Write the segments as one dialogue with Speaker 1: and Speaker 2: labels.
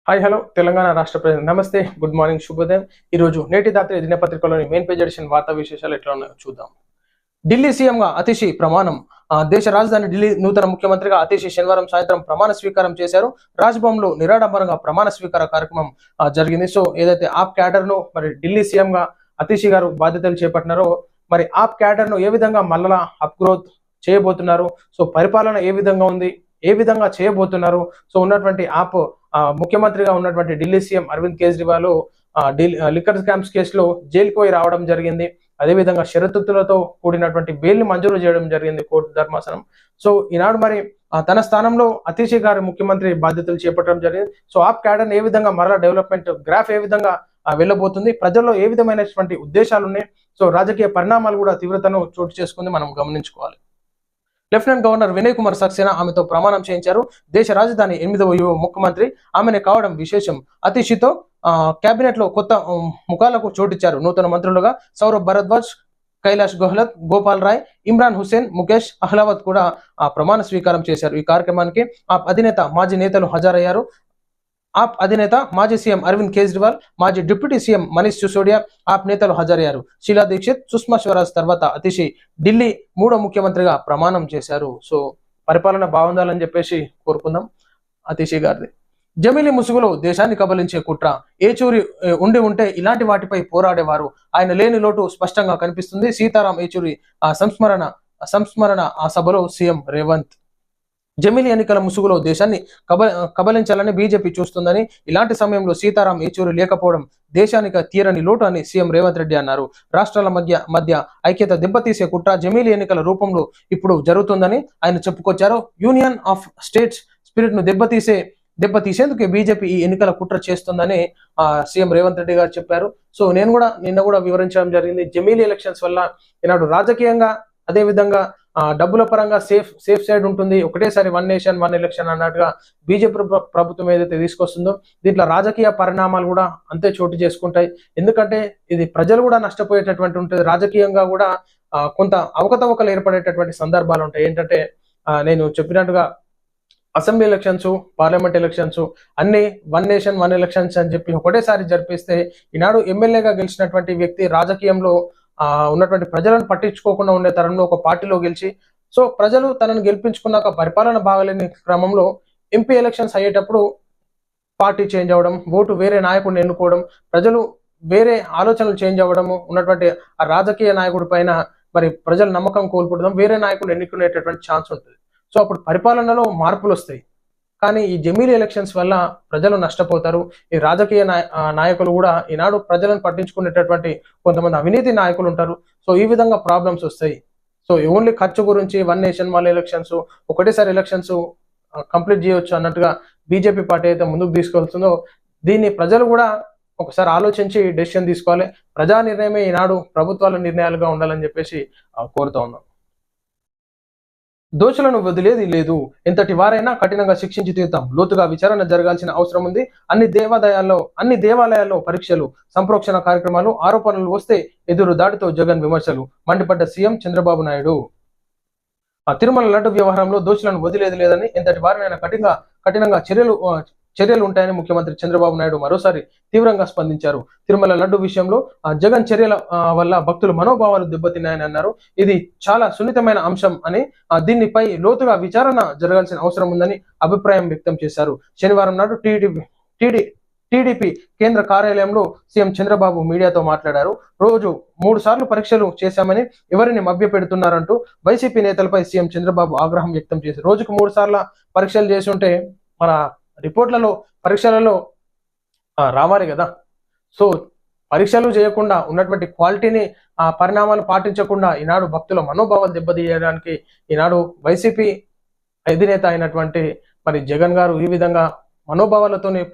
Speaker 1: Hi hello Telangana రాష్ట్ర ప్రజలు నమస్తే, గుడ్ మార్నింగ్, శుభోదయం. ఈరోజు నేటి దాత్రి దినపత్రికలోని మెయిన్ పేజ్ ఎడిషన్ వార్తా విశేషాలు ఎట్లా ఉన్నాయో చూద్దాం. ఢిల్లీ సీఎంగా అతిషి ప్రమాణం. దేశ రాజధాని ఢిల్లీ నూతన ముఖ్యమంత్రిగా అతిషి శనివారం సాయంత్రం ప్రమాణ స్వీకారం చేశారు. రాజ్భవన్లో నిరాడంబరంగా ప్రమాణ స్వీకార కార్యక్రమం జరిగింది. సో ఏదైతే ఆప్ క్యాడర్ ను మరి ఢిల్లీ సీఎంగా అతిషి గారు బాధ్యతలు చేపట్టినారో, మరి ఆప్ క్యాడర్ ను ఏ విధంగా మళ్ళా అప్గ్రోత్ చేయబోతున్నారు, సో పరిపాలన ఏ విధంగా ఉంది, ఏ విధంగా చేయబోతున్నారు, సో ఉన్నటువంటి ఆప్ ముఖ్యమంత్రిగా ఉన్నటువంటి Delhi CM Arvind Kejriwal liquor scams కేసులో జైలుకు పోయి రావడం జరిగింది. అదేవిధంగా షరతులతో కూడినటువంటి బెయిల్ మంజూరు చేయడం జరిగింది కోర్టు ధర్మాసనం. సో ఈనాడు మరి తన స్థానంలో అతిషి గారి ముఖ్యమంత్రి బాధ్యతలు చేపట్టడం జరిగింది. సో ఆప్ క్యాడర్ ఏ విధంగా మరలా డెవలప్మెంట్ గ్రాఫ్ ఏ విధంగా వెళ్ళబోతుంది, ప్రజల్లో ఏ విధమైనటువంటి ఉద్దేశాలు ఉన్నాయి, సో రాజకీయ పరిణామాలు కూడా తీవ్రతను చోటు చేసుకుంది, మనం గమనించుకోవాలి. లెఫ్టినెంట్ గవర్నర్ వినయ్ కుమార్ సక్సేనా ఆమెతో ప్రమాణం చేయించారు. దేశ రాజధాని 8వ యువ ముఖ్యమంత్రి ఆమెనే కావడం విశేషం. అతిషితో కేబినెట్ లో కొత్త ముఖాలకు చోటిచ్చారు. నూతన మంత్రులుగా సౌరభ్ భరద్వాజ్, కైలాష్ గెహ్లోట్, గోపాల్ రాయ్, ఇమ్రాన్ హుస్సేన్, ముఖేష్ అహ్లావత్ కూడా ప్రమాణ స్వీకారం చేశారు. ఈ కార్యక్రమానికి ఆప్ అధినేత, మాజీ నేతలు హాజరయ్యారు. ఆప్ అధినేత మాజీ సీఎం అరవింద్ కేజ్రీవాల్, మాజీ డిప్యూటీ సీఎం మనీష్ సిసోడియా, ఆప్ నేతలు హాజరయ్యారు. షీలా దీక్షిత్, సుష్మా స్వరాజ్ తర్వాత అతిషి ఢిల్లీ 3వ ముఖ్యమంత్రిగా ప్రమాణం చేశారు. సో పరిపాలన బాగుండాలని చెప్పేసి కోరుకుందాం అతిషి గారిది. జమిలీ ముసుగులో దేశాన్ని కబలించే కుట్ర. ఏచూరి ఉండి ఉంటే ఇలాంటి వాటిపై పోరాడేవారు. ఆయన లేని లోటు స్పష్టంగా కనిపిస్తుంది. సీతారాం ఏచూరి సంస్మరణ ఆ సభలో సీఎం రేవంత్. జమిలీ ఎన్నికల ముసుగులో దేశాన్ని కబలించాలని బీజేపీ చూస్తుందని, ఇలాంటి సమయంలో సీతారాం ఏచూరి లేకపోవడం దేశానికి తీరని లోటు అని సీఎం రేవంత్ రెడ్డి అన్నారు. రాష్ట్రాల మధ్య ఐక్యత దెబ్బతీసే కుట్ర జమిలీ ఎన్నికల రూపంలో ఇప్పుడు జరుగుతుందని ఆయన చెప్పుకొచ్చారు. యూనియన్ ఆఫ్ స్టేట్స్ స్పిరిట్ ను దెబ్బతీసేందుకు బీజేపీ ఈ ఎన్నికల కుట్ర చేస్తుందని సీఎం రేవంత్ రెడ్డి గారు చెప్పారు. సో నిన్న కూడా వివరించడం జరిగింది. జమిలీ ఎలక్షన్స్ వల్ల ఈనాడు రాజకీయంగా, అదే విధంగా డబ్బుల పరంగా సేఫ్ సైడ్ ఉంటుంది. ఒకటేసారి 1 నేషన్ 1 ఎలక్షన్ అన్నట్టుగా బీజేపీ ప్రభుత్వం ఏదైతే తీసుకొస్తుందో దీంట్లో రాజకీయ పరిణామాలు కూడా అంతే చోటు చేసుకుంటాయి. ఎందుకంటే ఇది ప్రజలు కూడా నష్టపోయేటటువంటి ఉంటుంది. రాజకీయంగా కూడా కొంత అవకతవకలు ఏర్పడేటటువంటి సందర్భాలు ఉంటాయి. ఏంటంటే నేను చెప్పినట్టుగా అసెంబ్లీ ఎలక్షన్స్, పార్లమెంట్ ఎలక్షన్స్ అన్ని 1 నేషన్ 1 ఎలక్షన్స్ అని చెప్పి ఒకటేసారి జరిపిస్తే ఈనాడు ఎమ్మెల్యేగా గెలిచినటువంటి వ్యక్తి రాజకీయంలో ఉన్నటువంటి ప్రజలను పట్టించుకోకుండా ఉండే తరంలో ఒక పార్టీలో గెలిచి, సో ప్రజలు తనను గెలిపించుకున్నాక పరిపాలన బాగలేని క్రమంలో ఎంపీ ఎలక్షన్స్ అయ్యేటప్పుడు పార్టీ చేంజ్ అవ్వడం, ఓటు వేరే నాయకుడిని ఎన్నుకోవడం, ప్రజలు వేరే ఆలోచనలు చేంజ్ అవ్వడము, ఉన్నటువంటి ఆ రాజకీయ నాయకుడి పైన మరి ప్రజల నమ్మకం కోల్పోవడం, వేరే నాయకుడు ఎన్నుకునేటటువంటి ఛాన్స్ ఉంటుంది. సో అప్పుడు పరిపాలనలో మార్పులు వస్తాయి. కానీ ఈ జమిలీ ఎలక్షన్స్ వల్ల ప్రజలు నష్టపోతారు. ఈ రాజకీయ నాయకులు కూడా ఈనాడు ప్రజలను పట్టించుకునేటటువంటి కొంతమంది అవినీతి నాయకులు ఉంటారు. సో ఈ విధంగా ప్రాబ్లమ్స్ వస్తాయి. సో ఓన్లీ ఖర్చు గురించి 1 నేషన్ 1 ఎలక్షన్స్, ఒకటేసారి ఎలక్షన్స్ కంప్లీట్ చేయవచ్చు అన్నట్టుగా బీజేపీ పార్టీ అయితే ముందుకు తీసుకెళ్తుందో దీన్ని ప్రజలు కూడా ఒకసారి ఆలోచించి డెసిషన్ తీసుకోవాలి. ప్రజా నిర్ణయమే ఈనాడు ప్రభుత్వాల నిర్ణయాలుగా ఉండాలని చెప్పేసి కోరుతా ఉన్నాం. దోషులను వదిలేది లేదు. ఎంతటి వారైనా కఠినంగా శిక్షించి తీరుతాం. లోతుగా విచారణ జరగాల్సిన అవసరం ఉంది. అన్ని దేవాలయాల్లో పరీక్షలు, సంప్రోక్షణ కార్యక్రమాలు, ఆరోపణలు వస్తే ఎదురు దాడితో జగన్ విమర్శలు. మండిపడ్డ సీఎం చంద్రబాబు నాయుడు. తిరుమల లడ్డు వ్యవహారంలో దోషులను వదిలేది లేదని, ఎంతటి వారినైనా కఠినంగా చర్యలు ఉంటాయని ముఖ్యమంత్రి చంద్రబాబు నాయుడు మరోసారి తీవ్రంగా స్పందించారు. తిరుమల లడ్డు విషయంలో జగన్ చర్యల వల్ల భక్తుల మనోభావాలు దెబ్బతిన్నాయని అన్నారు. ఇది చాలా సున్నితమైన అంశం అని, దీనిపై లోతుగా విచారణ జరగాల్సిన అవసరం ఉందని అభిప్రాయం వ్యక్తం చేశారు. శనివారం నాడు టీడీపీ కేంద్ర కార్యాలయంలో సీఎం చంద్రబాబు మీడియాతో మాట్లాడారు. రోజు 3 సార్లు పరీక్షలు చేశామని ఎవరిని మభ్య పెడుతున్నారంటూ వైసీపీ నేతలపై సీఎం చంద్రబాబు ఆగ్రహం వ్యక్తం చేశారు. రోజుకు 3 సార్ల పరీక్షలు చేసి ఉంటే మన పరీక్షలలో రావాలి కదా. సో పరీక్షలు చేయకుండా ఉన్నటువంటి క్వాలిటీని పరిణామాలు పాటించకుండా ఈనాడు భక్తుల మనోభావాలు దెబ్బతీయడానికి ఈనాడు వైసీపీ అధినేత అయినటువంటి మరి జగన్ గారు ఈ విధంగా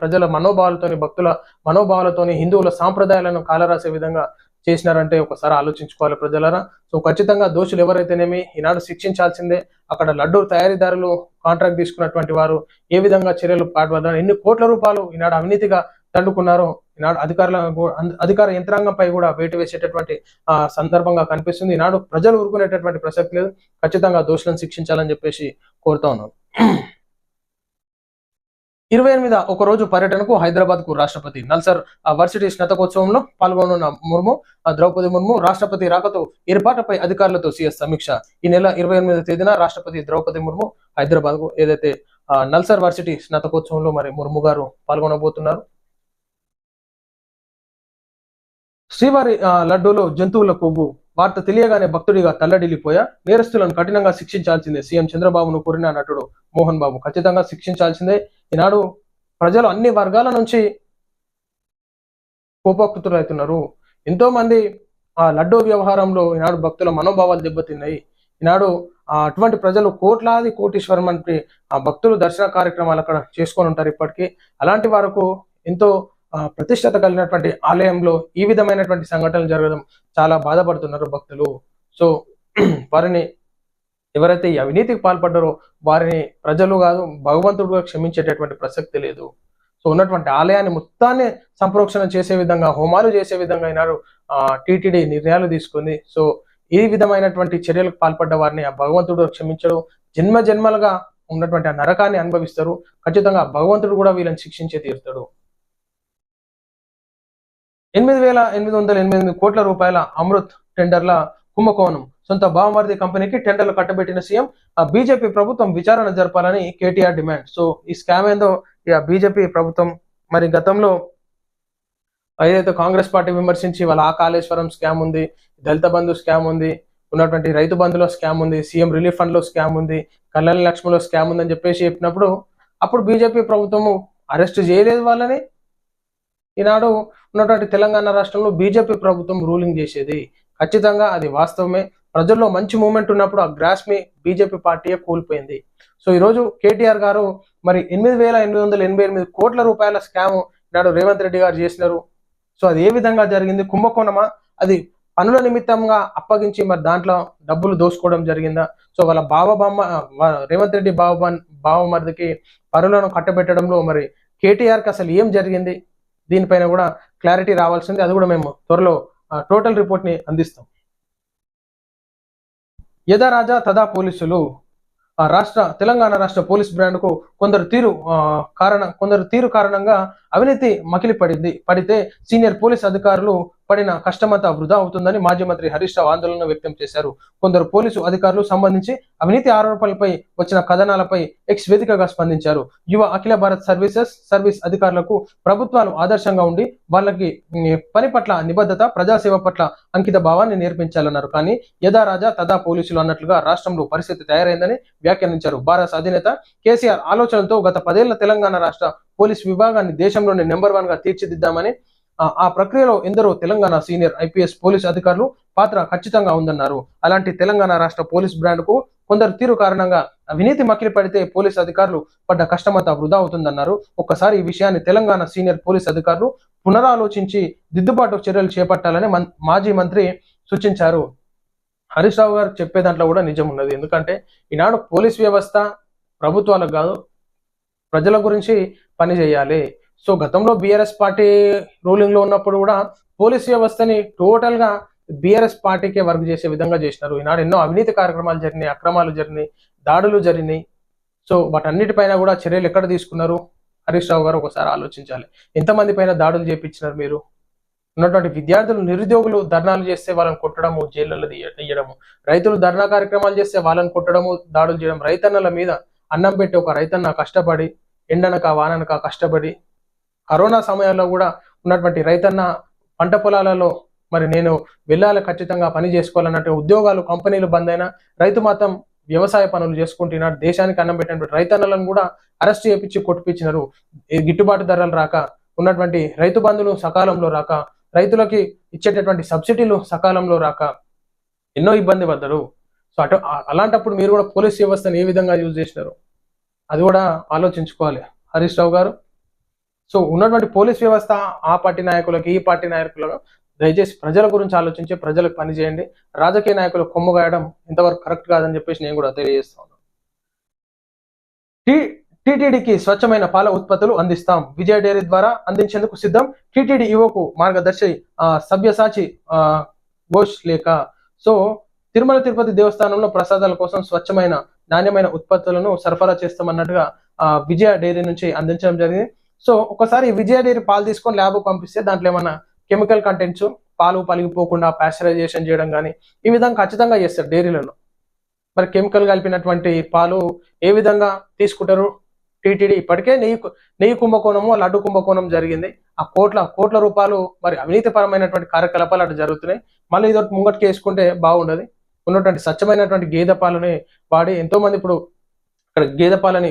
Speaker 1: ప్రజల మనోభావాలతోని, భక్తుల మనోభావాలతోని, హిందువుల సాంప్రదాయాలను కాలరాసే విధంగా చేసినారంటే ఒకసారి ఆలోచించుకోవాలి ప్రజలరా. సో ఖచ్చితంగా దోషులు ఎవరైతేనేమి ఈనాడు శిక్షించాల్సిందే. అక్కడ లడ్డూ తయారీదారులు, కాంట్రాక్ట్ తీసుకున్నటువంటి వారు ఏ విధంగా చర్యలు పాల్పడ్డారు, ఎన్ని కోట్ల రూపాయలు ఈనాడు అవినీతిగా దండుకున్నారో ఈనాడు అధికార యంత్రాంగంపై కూడా వేటు వేసేటటువంటి సందర్భంగా కనిపిస్తుంది. ఈనాడు ప్రజలు ఊరుకునేటటువంటి ప్రసక్తి లేదు. ఖచ్చితంగా దోషులను శిక్షించాలని చెప్పేసి కోరుతా ఉన్నాను. 28 ఒక రోజు పర్యటనకు హైదరాబాద్ కు రాష్ట్రపతి నల్సర్ వర్సిటీ స్నాతకోత్సవంలో పాల్గొనున్న ముర్ము ద్రౌపది ముర్ము రాష్ట్రపతి రాకతో ఏర్పాట్లపై అధికారులతో సీఎస్ సమీక్ష. ఈ నెల 28వ తేదీన రాష్ట్రపతి ద్రౌపది ముర్ము హైదరాబాద్ కు ఏదైతే నల్సర్ వర్సిటీ స్నాతకోత్సవంలో మరి ముర్ము గారు పాల్గొనబోతున్నారు. శ్రీవారి లడ్డూలో జంతువుల కొవ్వు వార్త తెలియగానే భక్తుడిగా తల్లడిల్లిపోయా. నేరస్తులను కఠినంగా శిక్షించాల్సిందే సీఎం చంద్రబాబును కోరిన నటుడు మోహన్ బాబు. ఖచ్చితంగా శిక్షించాల్సిందే. ఈనాడు ప్రజలు అన్ని వర్గాల నుంచి కోపోక్తులవుతున్నారు. ఎంతో మంది ఆ లడ్డూ వ్యవహారంలో ఈనాడు భక్తుల మనోభావాలు దెబ్బతిన్నాయి. ఈనాడు అటువంటి ప్రజలు కోట్లాది కోటీశ్వరం అంటే ఆ భక్తులు దర్శన కార్యక్రమాలు అక్కడ చేసుకొని ఉంటారు ఇప్పటికీ. అలాంటి వారికి ఎంతో ప్రతిష్టత కలిగినటువంటి ఆలయంలో ఈ విధమైనటువంటి సంఘటనలు జరగడం చాలా బాధపడుతున్నారు భక్తులు. సో వారిని ఎవరైతే ఈ అవినీతికి పాల్పడ్డారో వారిని ప్రజలు కాదు భగవంతుడుగా క్షమించేటటువంటి ప్రసక్తి లేదు. సో ఉన్నటువంటి ఆలయాన్ని మొత్తాన్ని సంప్రోక్షణ చేసే విధంగా హోమాలు చేసే విధంగా ఈనాడు టీటీడీ నిర్ణయాలు తీసుకుంది. సో ఈ విధమైనటువంటి చర్యలకు పాల్పడ్డ వారిని ఆ భగవంతుడు క్షమించడు. జన్మ జన్మలుగా ఉన్నటువంటి ఆ నరకాన్ని అనుభవిస్తారు. ఖచ్చితంగా భగవంతుడు కూడా వీళ్ళని శిక్షించే తీరుతాడు. 8,888 కోట్ల రూపాయల అమృత్ టెండర్ల కుంభకోణం. సొంత బావమరిది కంపెనీకి టెండర్లు కట్టబెట్టిన సీఎం. బీజేపీ ప్రభుత్వం విచారణ జరపాలని కేటీఆర్ డిమాండ్. సో ఈ స్కామ్ ఏందో బీజేపీ ప్రభుత్వం మరి గతంలో ఏదైతే కాంగ్రెస్ పార్టీ విమర్శించి వాళ్ళ ఆ కాళేశ్వరం స్కామ్ ఉంది, దళిత బంధు స్కామ్ ఉంది, ఉన్నటువంటి రైతు బంధులో స్కామ్ ఉంది, సీఎం రిలీఫ్ ఫండ్ లో స్కామ్ ఉంది, కళ్యాణ లక్ష్మిలో స్కామ్ ఉంది అని చెప్పేసి చెప్పినప్పుడు అప్పుడు బీజేపీ ప్రభుత్వము అరెస్ట్ చేయలేదు వాళ్ళని. ఈనాడు ఉన్నటువంటి తెలంగాణ రాష్ట్రంలో బీజేపీ ప్రభుత్వం రూలింగ్ చేసేది. ఖచ్చితంగా అది వాస్తవమే. ప్రజల్లో మంచి మూమెంట్ ఉన్నప్పుడు ఆ గ్రాస్ మీ బీజేపీ పార్టీయే కూలిపోయింది. సో ఈరోజు కేటీఆర్ గారు మరి 8,888 కోట్ల రూపాయల స్కామ్ నాడు రేవంత్ రెడ్డి గారు చేసినారు. సో అది ఏ విధంగా జరిగింది? కుంభకోణమా? అది పనుల నిమిత్తంగా అప్పగించి మరి దాంట్లో డబ్బులు దోసుకోవడం జరిగిందా? సో వాళ్ళ రేవంత్ రెడ్డి బావమరిదికి పనులను కట్టబెట్టడంలో మరి కేటీఆర్కి అసలు ఏం జరిగింది? దీనిపైన కూడా క్లారిటీ రావాల్సింది. అది కూడా మేము త్వరలో టోటల్ రిపోర్ట్ ని అందిస్తాం. యథా రాజా తదా పోలీసులు. తెలంగాణ రాష్ట్ర పోలీస్ బ్రాండ్ కు కొందరు తీరు కారణంగా అవినీతి మకిలి పడితే సీనియర్ పోలీస్ అధికారులు పడిన కష్టమంతా వృధా అవుతుందని మాజీ మంత్రి హరీష్ రావు ఆందోళన వ్యక్తం చేశారు. కొందరు పోలీసు అధికారులు సంబంధించి అవినీతి ఆరోపణలపై వచ్చిన కథనాలపై ఎక్స్ వేదికగా స్పందించారు. యువ అఖిల భారత్ సర్వీస్ అధికారులకు ప్రభుత్వాలు ఆదర్శంగా ఉండి వాళ్ళకి పని పట్ల నిబద్ధత, ప్రజాసేవ పట్ల అంకిత భావాన్ని నేర్పించాలన్నారు. కానీ యథా రాజా తదా పోలీసులు అన్నట్లుగా రాష్ట్రంలో పరిస్థితి తయారైందని వ్యాఖ్యానించారు. భారత అధినేత కేసీఆర్ ఆలోచనలతో గత 10 ఏళ్ల తెలంగాణ రాష్ట్ర పోలీస్ విభాగాన్ని దేశంలోనే నెంబర్ 1 గా తీర్చిదిద్దామని ఆ ప్రక్రియలో ఎందరో తెలంగాణ సీనియర్ ఐపీఎస్ పోలీస్ అధికారులు పాత్ర ఖచ్చితంగా ఉందన్నారు. అలాంటి తెలంగాణ రాష్ట్ర పోలీస్ బ్రాండ్ కు కొందరు తీరు కారణంగా అవినీతి మకిలి పడితే పోలీస్ అధికారులు పడ్డ కష్టమంతా వృధా అవుతుందన్నారు. ఒక్కసారి ఈ విషయాన్ని తెలంగాణ సీనియర్ పోలీస్ అధికారులు పునరాలోచించి దిద్దుబాటు చర్యలు చేపట్టాలని మాజీ మంత్రి సూచించారు. హరీష్ రావు గారు చెప్పే దాంట్లో కూడా నిజం ఉన్నది. ఎందుకంటే ఈనాడు పోలీస్ వ్యవస్థ ప్రభుత్వాలకు కాదు ప్రజల గురించి పని చేయాలి. సో గతంలో బీఆర్ఎస్ పార్టీ రూలింగ్ లో ఉన్నప్పుడు కూడా పోలీస్ వ్యవస్థని టోటల్ గా బీఆర్ఎస్ పార్టీకే వర్క్ చేసే విధంగా చేసినారు. ఈనాడు ఎన్నో అవినీతి కార్యక్రమాలు జరిగినాయి, అక్రమాలు జరిగినాయి, దాడులు జరిగినాయి. సో వాటన్నిటిపైన కూడా చర్యలు ఎక్కడ తీసుకున్నారు? హరీష్ రావు గారు ఒకసారి ఆలోచించాలి. ఎంతమంది పైన దాడులు చేపించినారు మీరు? ఉన్నటువంటి విద్యార్థులు నిరుద్యోగులు ధర్నాలు చేస్తే వాళ్ళని కొట్టడము, జైళ్ళలో తీయడము, రైతులు ధర్నా కార్యక్రమాలు చేస్తే వాళ్ళని కొట్టడము, దాడులు చేయడం, రైతన్నల మీద అన్నం పెట్టి ఒక రైతన్న కష్టపడి ఎండనక వాననక కష్టపడి కరోనా సమయంలో కూడా ఉన్నటువంటి రైతన్న పంట పొలాలలో మరి నేను వెళ్ళాలి, ఖచ్చితంగా పని చేసుకోవాలన్నట్టు ఉద్యోగాలు కంపెనీలు బంద్ అయినా రైతు మాత్రం వ్యవసాయ పనులు చేసుకుంటున్నాడు. దేశానికి అన్నం పెట్టినటువంటి రైతన్నలను కూడా అరెస్ట్ చేయించి కొట్టిపించినారు. గిట్టుబాటు ధరలు రాక, ఉన్నటువంటి రైతు బంధులు సకాలంలో రాక, రైతులకి ఇచ్చేటటువంటి సబ్సిడీలు సకాలంలో రాక ఎన్నో ఇబ్బంది పడ్డారు. సో అలాంటప్పుడు మీరు కూడా పోలీస్ వ్యవస్థను ఏ విధంగా యూజ్ చేసినారు అది కూడా ఆలోచించుకోవాలి హరీష్ రావు గారు. సో ఉన్నటువంటి పోలీస్ వ్యవస్థ ఆ పార్టీ నాయకులకి ఈ పార్టీ నాయకులకు దయచేసి ప్రజల గురించి ఆలోచించి ప్రజలకు పనిచేయండి. రాజకీయ నాయకులు కొమ్ము గాయడం ఇంతవరకు కరెక్ట్ కాదని చెప్పేసి నేను కూడా తెలియజేస్తాను. టీటీడీకి స్వచ్ఛమైన పాల ఉత్పత్తులు అందిస్తాం. విజయ డైరీ ద్వారా అందించేందుకు సిద్ధం. టీటీడీ ఈవోకు మార్గదర్శి సభ్యసాచి ఘోష్ లేఖ. సో తిరుమల తిరుపతి దేవస్థానంలో ప్రసాదాల కోసం స్వచ్ఛమైన నాణ్యమైన ఉత్పత్తులను సరఫరా చేస్తామన్నట్టుగా విజయ డైరీ నుంచి అందించడం జరిగింది. సో ఒకసారి విజయ డైరీ పాలు తీసుకొని ల్యాబ్ పంపిస్తే దాంట్లో ఏమన్నా కెమికల్ కంటెంట్స్, పాలు పలిగిపోకుండా పాస్చరైజేషన్ చేయడం కానీ ఈ విధంగా ఖచ్చితంగా చేస్తారు డైరీలలో. మరి కెమికల్ కలిపినటువంటి పాలు ఏ విధంగా తీసుకుంటారు? టీటీడీ ఇప్పటికే నెయ్యి కుంభకోణము, లడ్డు కుంభకోణం జరిగింది. ఆ కోట్ల రూపాయలు మరి అవినీతిపరమైనటువంటి కార్యకలాపాలు అటు జరుగుతున్నాయి. మళ్ళీ ఇదొకటి ముంగటికి వేసుకుంటే బాగుండదు. ఉన్నటువంటి స్వచ్ఛమైనటువంటి గేదె పాలని వాడి ఎంతో మంది ఇప్పుడు ఇక్కడ గేదె పాలని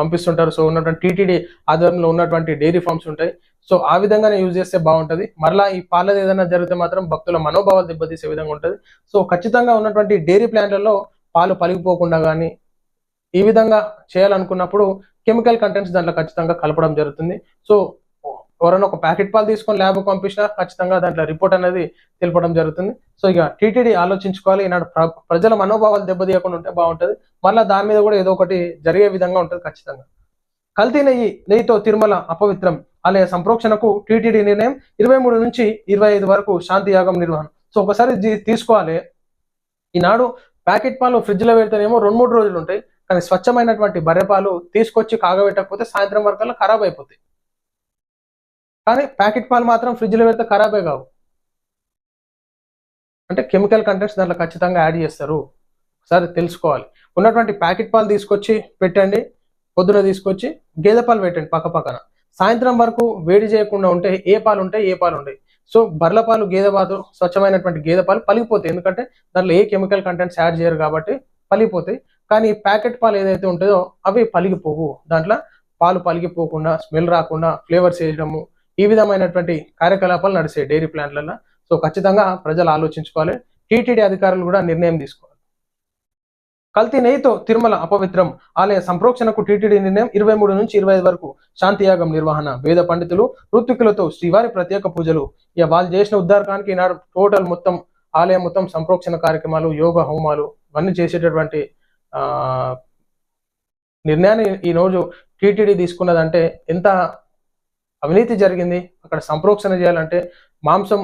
Speaker 1: పంపిస్తుంటారు. సో ఉన్నటువంటి టీటీడీ ఆధ్వర్యంలో ఉన్నటువంటి డైరీ ఫార్మ్స్ ఉంటాయి. సో ఆ విధంగానే యూజ్ చేస్తే బాగుంటది. మరలా ఈ పాలది ఏదైనా జరిగితే మాత్రం భక్తుల మనోభావాలు దెబ్బతీసే విధంగా ఉంటది. సో ఖచ్చితంగా ఉన్నటువంటి డైరీ ప్లాంట్లలో పాలు పలిగిపోకుండా కానీ ఈ విధంగా చేయాలనుకున్నప్పుడు కెమికల్ కంటెంట్స్ దాంట్లో ఖచ్చితంగా కలపడం జరుగుతుంది. సో ఎవరైనా ఒక ప్యాకెట్ పాలు తీసుకొని ల్యాబ్ పంపించినా ఖచ్చితంగా దాంట్లో రిపోర్ట్ అనేది తెలపడం జరుగుతుంది. సో ఇక టీటీడీ ఆలోచించుకోవాలి. ఈనాడు ప్రజల మనోభావాలు దెబ్బతీయకుండా ఉంటే బాగుంటది. మళ్ళీ దాని మీద కూడా ఏదో ఒకటి జరిగే విధంగా ఉంటుంది ఖచ్చితంగా. కల్తీ నెయ్యితో తిరుమల అపవిత్రం ఆలయ సంప్రోక్షణకు టీటీడీ నిర్ణయం 23 నుంచి 25 వరకు శాంతి యాగం నిర్వహణ. సో ఒకసారి తీసుకోవాలి. ఈనాడు ప్యాకెట్ పాలు ఫ్రిడ్జ్ లో పెడితేనేమో 2-3 రోజులు ఉంటాయి. కానీ స్వచ్ఛమైనటువంటి బర్రె పాలు తీసుకొచ్చి కాగబెట్టకపోతే సాయంత్రం వరకల్లా ఖరాబ్ అయిపోతాయి. కానీ ప్యాకెట్ పాలు మాత్రం ఫ్రిడ్జ్ లో పెడితే ఖరాబే కావు. అంటే కెమికల్ కంటెంట్స్ దాంట్లో ఖచ్చితంగా యాడ్ చేస్తారు. ఒకసారి తెలుసుకోవాలి. ఉన్నటువంటి ప్యాకెట్ పాలు తీసుకొచ్చి పెట్టండి, పొద్దున తీసుకొచ్చి గేదె పాలు పెట్టండి పక్కన. సాయంత్రం వరకు వేడి చేయకుండా ఉంటే ఏ పాలు ఉంటాయి. సో బర్రెల పాలు, గేదె పాలు, స్వచ్ఛమైనటువంటి గేదె పాలు పలిగిపోతాయి. ఎందుకంటే దాంట్లో ఏ కెమికల్ కంటెంట్స్ యాడ్ చేయరు కాబట్టి పలిగిపోతాయి. కానీ ప్యాకెట్ పాలు ఏదైతే ఉంటుందో అవి పలిగిపోవు. దాంట్లో పాలు పలిగిపోకుండా, స్మెల్ రాకుండా, ఫ్లేవర్స్ వేయడము ఈ విధమైనటువంటి కార్యకలాపాలు నడిచాయి డైరీ ప్లాంట్లలో. సో ఖచ్చితంగా ప్రజలు ఆలోచించుకోవాలి. టీటీడీ అధికారులు కూడా నిర్ణయం తీసుకోవాలి. కల్తీ నెయ్యితో తిరుమల అపవిత్రం ఆలయ సంప్రోక్షణకు టీటీడీ నిర్ణయం 23 నుంచి 25 వరకు శాంతియాగం నిర్వహణ. వేద పండితులు, ఋత్వికులతో శ్రీవారి ప్రత్యేక పూజలు. ఇక వాళ్ళు చేసిన ఉద్ధారకానికి ఈనాడు టోటల్ మొత్తం ఆలయం మొత్తం సంప్రోక్షణ కార్యక్రమాలు, యోగ హోమాలు ఇవన్నీ చేసేటటువంటి నిర్ణయాన్ని ఈ రోజు టీటీడీ తీసుకున్నదంటే ఎంత అవినీతి జరిగింది. అక్కడ సంప్రోక్షణ చేయాలంటే మాంసం,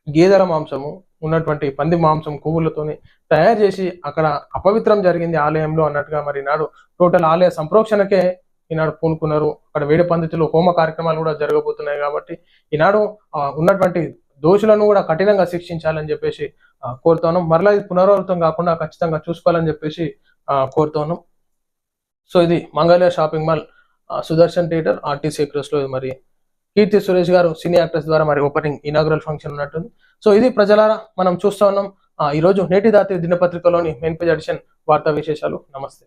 Speaker 1: గేదెల మాంసము ఉన్నటువంటి పంది మాంసం కొవ్వులతోని తయారు చేసి అక్కడ అపవిత్రం జరిగింది ఆలయంలో అన్నట్టుగా మరి ఈనాడు టోటల్ ఆలయ సంప్రోక్షణకే ఈనాడు పూనుకున్నారు. అక్కడ వేడి పండితులు హోమ కార్యక్రమాలు కూడా జరగబోతున్నాయి. కాబట్టి ఈనాడు ఉన్నటువంటి దోషులను కూడా కఠినంగా శిక్షించాలని చెప్పేసి కోరుతున్నాం. మరలా ఇది పునరావృతం కాకుండా ఖచ్చితంగా చూసుకోవాలని చెప్పేసి కోరుతున్నాం. సో ఇది మంగళ shopping mall Sudarshan theatre RTC express లో మరి కీర్తి సురేష్ గారు సినీ యాక్టర్స్ ద్వారా మరి ఓపెనింగ్ ఇనాగ్రల్ ఫంక్షన్ ఉన్నట్టుంది. సో ఇది ప్రజలారా మనం చూస్తా ఉన్నాం. ఈ రోజు నేటి దాత్రి దినపత్రికలోని మెయిన్ పేజ్ ఎడిషన్ వార్తా విశేషాలు. నమస్తే.